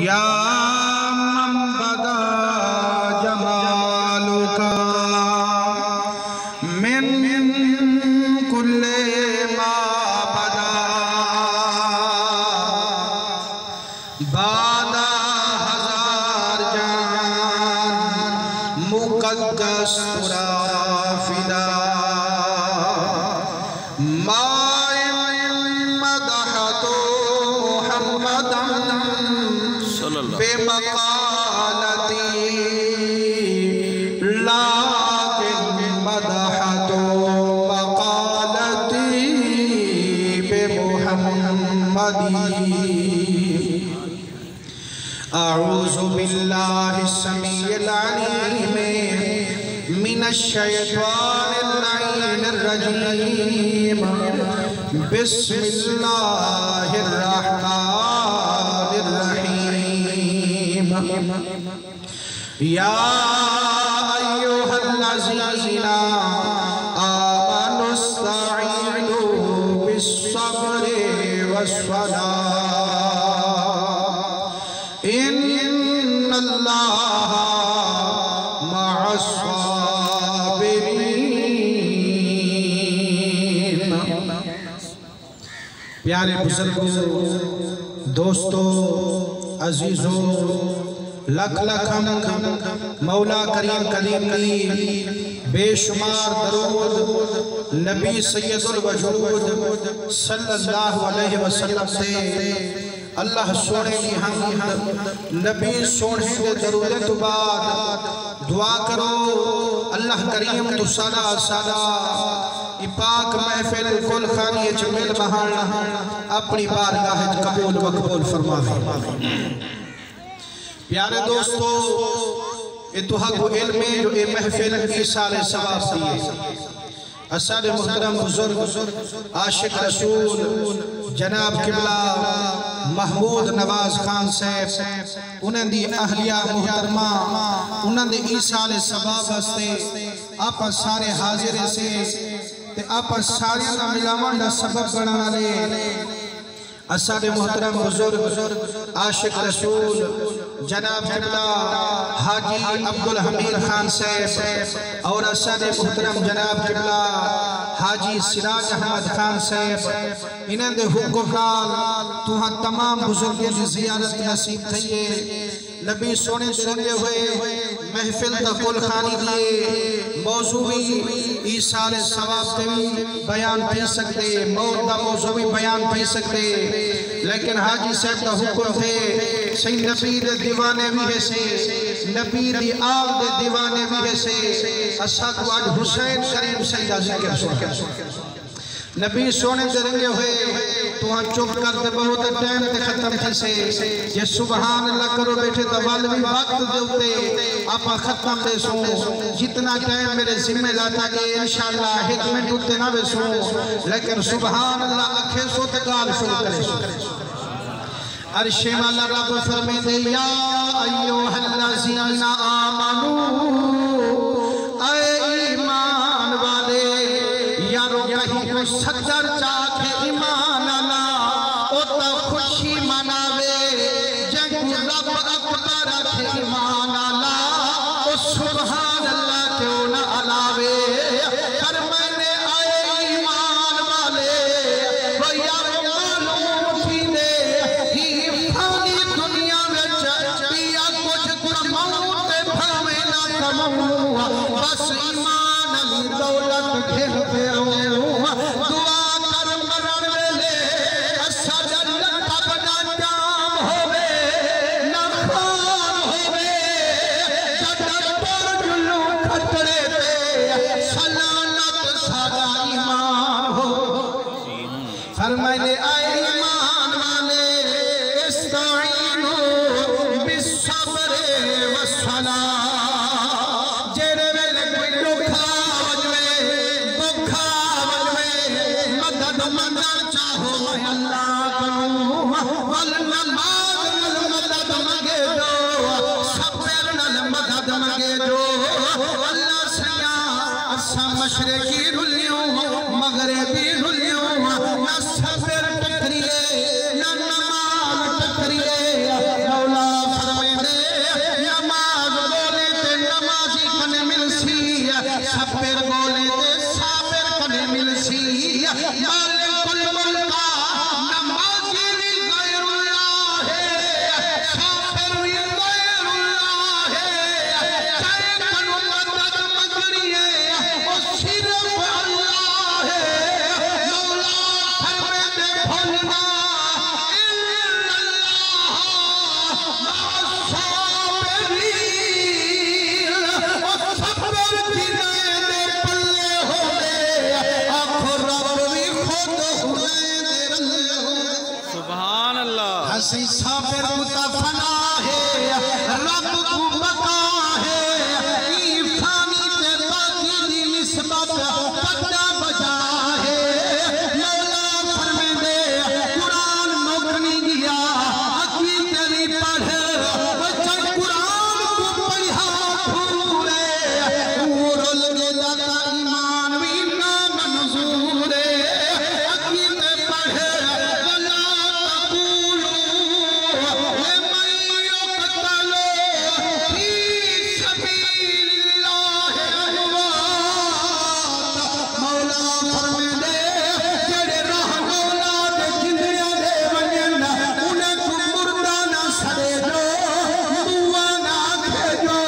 या मन बदा जमालुका मिन कुल्ले मा बदा बादा हजार जान मुकद्दस फिदा बेमकालती लाकिन मदहतो मकालती बेमुहम्मदी अऊज़ु बिल्लाहि समीइल अलीम मिनश शैतानिर रजीम बिस्मिल्लाहिर रहमानिर रहीम या अय्युहल्लज़ीना आमनुस्तईनु बिस्सब्रि वस्सलाह इन्नल्लाहा मअस्साबिरीन। प्यारे बुजुर्गों, दोस्तों, अजीजों, लख लख मौला करीम कलीम की बेशुमार दरूद नबी सैयदुल वजूद सल्लल्लाहु अलैहि वसल्लम से अल्लाह सोने की हमद नबी सोने के दरूद तो बाद दुआ करो अल्लाह करीम तो सदा सदा पाक महफिल कुल खानी जमील बहार अपनी बारगाह कबूल मकबूल फरमावे। प्यारे दोस्तों, ये तुहाको इल्म जो ये महफिल की साले सवाब दिए असाद मुहतरम बुजुर्ग आशिक रसूल जनाब किबला महमूद नवाज खान साहब उन्हें दी अहलिया मुहतरमा उन्हें दी ईसाले सवाब वास्ते आप सारे हाजिर से ते आप सारे का मिलावन का सबब बनाना ले असाद मुहतरम बुजुर्ग आशिक रसूल जनाब किबला हाजी अब्दुल हमीद खान साहब और असाद मुहतरम जनाब किबला हाजी सिराज अहमद खान साहब इन्हें दे हुक्मरान तुहा तमाम बुजुर्गों की जियारत नसीब थी है। नबी सोने रंगे हुए महफिल का कुल खानी दिए मौजू भी ईसाले सवाब से भी बयान पी सकते मौत का मौजू भी बयान पी सकते लेकिन हाजी साहब का हुक्म थे सही नबी दे दीवाने भी है से नबी दी आल दे दीवाने भी है से असा को आज हुसैन करीम सैयदा जिक्र सुन नबी सोने दे रंगे हुए तुहां चुप कर दे बहुत टाइम ते खत्म थी से ये सुभान अल्लाह करो बैठे तो वाल भी वक्त दे उते आपा खत्म दे सो जितना टाइम मेरे जिम्मे लाता के इंशाअल्लाह 1 मिनट उते ना बेसो लेकिन सुभान अल्लाह अखे सो ते गाल शुरू करे अर्शे वाला रब फरमे दे या अय्युहल्लज़ीना आमनू ऐ ईमान वाले यारो कहीं को सच्चर चाखे ईमान अल्लाह ओ तो खुशी मनावे जग रब अकबर रखे ईमान अल्लाह ओ सुभान अल्लाह क्यों ना अलावे पर मैंने आए ईमान वाले वो यार मालूम थी दे ही फानी दुनिया में पिया कुछ कमाऊं ते भावे ना कमाऊं बस ईमान अली दौलत घेर पे दुआ कर मरण वेले असा जन्नत का बड़ा जाम होवे ना खान होवे जन्नत पर जुल्लू खतरे पे सलामत सादा ईमान हो फरमाए आए ईमान वाले इस्ताईनु बिस्सब्र वस्सलाह जेरे वेले कोई दुखा वजवे दुखा मदद चाहो मैं अल्लाह करूं वल नमाज मदद मांगे दो सबर नल मदद मांगे दो अल्लाह सया असा मशरिकी रुलियो मगरिबी रुलियो ना सबर टकरिए ना नमाज टकरिए को फना है रब को बका है फानी ते बाकी दी निस्बत पता बजा है मौला फरमांदे कुरान मुक नहीं गया अकी तेरी पढ़ बच्चा कुरान को पढ़ा पूरे और लगे दाता ईमान भी ना मंजूर है अकी ते पढ़ वला तकूलू लिमन युक़तलू फी सबीलिल्लाह अमवात मौला फरमांदे जेड़े राह मौला दे जिंदड़ियां दे वजन उन्हें को मुर्दा ना सड़े जो दुआ ना भेजो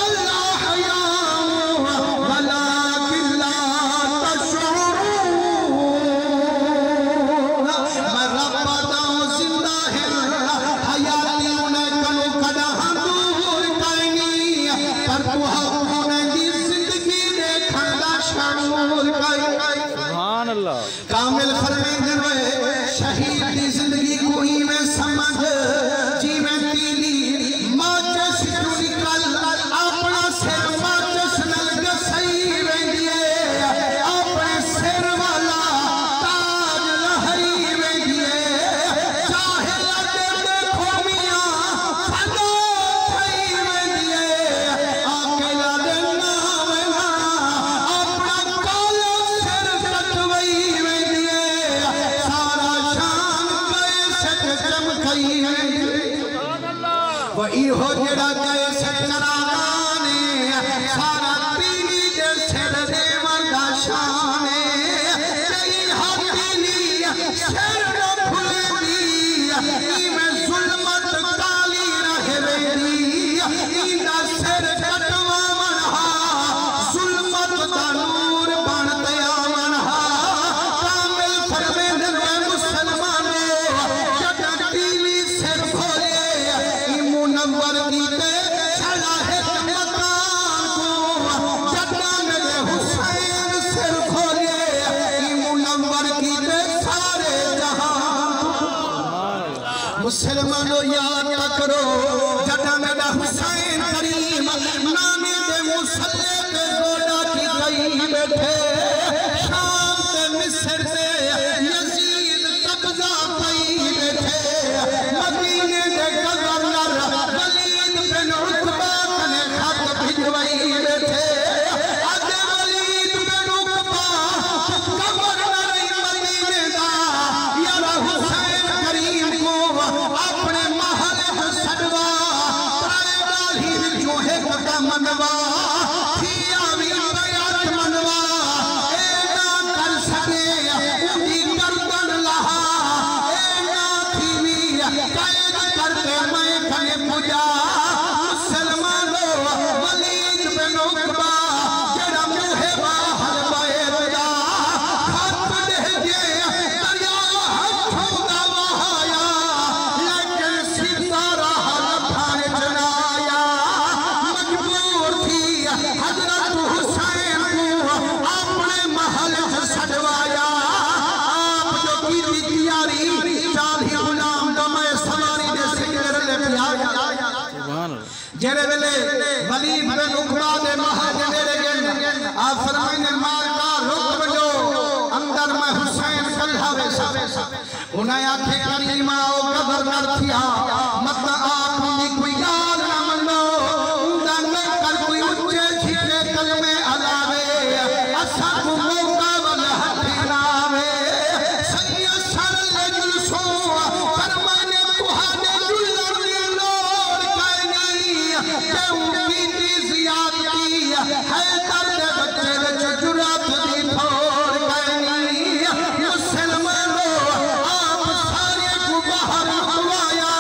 अल्लाह हया वला किल्ला तशउरून मरबदा जिंदा है हयाती उन्हें कनो कदा दूर कायनी पर तू उन्हें दी जिंदगी देखण दा शऊर काई सुभान अल्लाह कामिल फरमाइंदे वे शहीद की जिंदगी को ही में समझ जीवन तीली माचस चो निकल अपना सिर माचस नल गसई वेंदी है अपने सिर वाला ताज लहई वेंदी है चाहे अगे देखो मियां फना थई वेंदी है आके याद ना वेना अपना काला सिर कटवई वेंदी है सारा शान कैसे चमकई वेंदी है वही हो जड़ा कैसे चराने सारा पीली दे सिर दे मरदा शाने जई हाथीली सिर न फुलदी इमें जुल्मत काली रह वेंदी इंदा सिर कटवा मनहा जुल्मत दा नूर बन दया मनहा कामिल फरमांदे वे मुसलमानो जड़ा पीली सिर खोले मुनव्वर की ते छड़ा है मकान को जड़ा मेरे हुसैन सिर खोले मुनव्वर की ते सारे जहां मुसलमानों याद करो जड़ा मेरा हुसैन करीम नाने दे मुसल्ले पे गोड़ा की गई बैठे शाम ते मिस्र से यजीद कब्जा कई बैठे मदीने दे गवर्नर वलीद बिन उतबा कने खत भिजवाई बैठे आदे वलीद बिन उतबा गवर्नर मदीने दा यारा हुसैन करीम को अपने महल सदवा प्राय गाली जो है कदा मनवा थिया भी बयात मनवा ए ना कर सके उदी गर्दन लहा ए ना थी भी कैद करके मैं कने पूजा मुसलमानों वलीद बिन उतबा जेड़ा मुहे बाहर बैठा खत भेजे दरिया हाथों दा वहाया लेकिन सितारा हर चढ़ाया मजबूर थी हजरत हुसैन को अपने महल से सजवाया आप जो की तैयारी 40 गुलाम दमे सवारी दे सिंगर ले प्याया सुभान अल्लाह जेरे वेले वलीद बिन उकबा दे महल दे नेड़े गए आ फरमाइने मार का रुक जो अंदर में हुसैन कल्हावे सब उन्हें आखे करीमा ओ गवर्नर थिया मत आप दी कोई गाल ना मनो उंदा न कर कोई ऊंचे छिटे कलमे अलावे असा को मौका वाला हथिरावे सैया सर ले जुलसो फरमाने तुहाडे जुलर दी लोड़ काई नहीं क्यों कीती ज़ियादती है दर्द बच्चे विच जुरात दी थोड़ काई नहीं मुसलमानों आप सारे को बाहर निकलवाया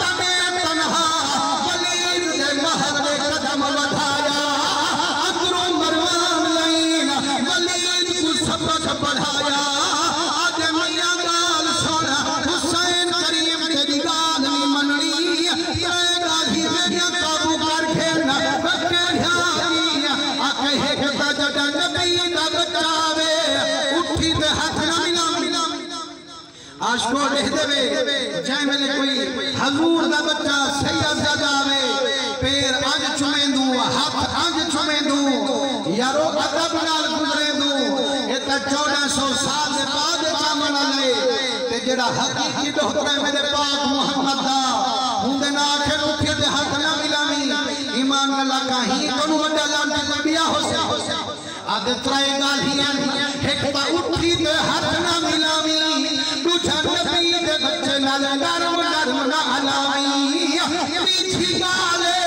तने तन्हा वलीद दे महल दे कदम बढ़ाया अंदरों मरवान लईन वलीद को सबक पढ़ाया आज मियां गाल सुन हुसैन करीम तेरी गाल नहीं मननी तेरे गाली मेरिया काबू कर खेलना बच्चे ध्यानी आ कहे के जड़ा नबी दा बचावे उठी ते हाथ ना मिला आशको देख देवे जय मेले कोई हजूर दा बच्चा सैयद जगावे पैर अंज चुमेंदू हाथ अंज चुमेंदू यारो अदब नाल गुजरेंदू ए त 1400 साल दे बाद चामन ले ते जेड़ा हकीकी दोहरा मेरे पाक मोहम्मद दा हुंदे ना आखे उठी ते हाथ ना मिलावी ईमान अल्लाह कहीं कोनु वड्डा जान ते बिया होसे आदे त्राई गालियां एक बा उठी ते हाथ ना मिलावी दूजा नबी दे बच्चे नाल गरम गरम ना हलावी पीछी गाले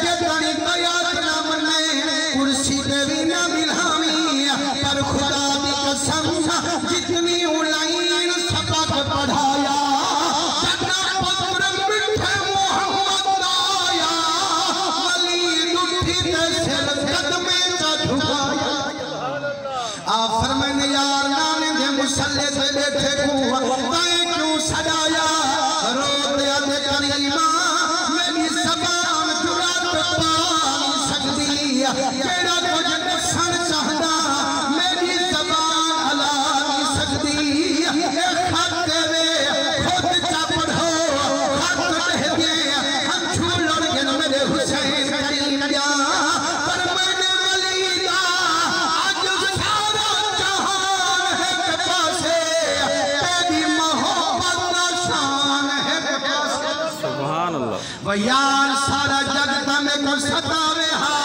के तनी बयात ना मने कुर्सी पे भी ना मिलावी पर खुदा दी कसम जितनी उलाइन सबक पढ़ाया सदा पुत्र मिठे मोहम्मद आया वली उठी ते सिर कदमे चा झुकाया आ फरमाने यार नाने दे मुसल्ले से बैठे को ताए क्यों सजाया रोते अदे करीमा मेरी ज़बान जुरात पा नहीं सकती केड़ा कुछ दसन चाहदा मेरी ज़बान अला नहीं सकती ए खत दे खुद चा पढ़ो खत कह दे हम झूलण के मेरे हुसैन करीम जा पर मैंने वली दा आज सारा जहान है के पासे तेरी मोहब्बत दा शान है के पासे सुभान अल्लाह वो यार सारा जग तमे को सतावे हा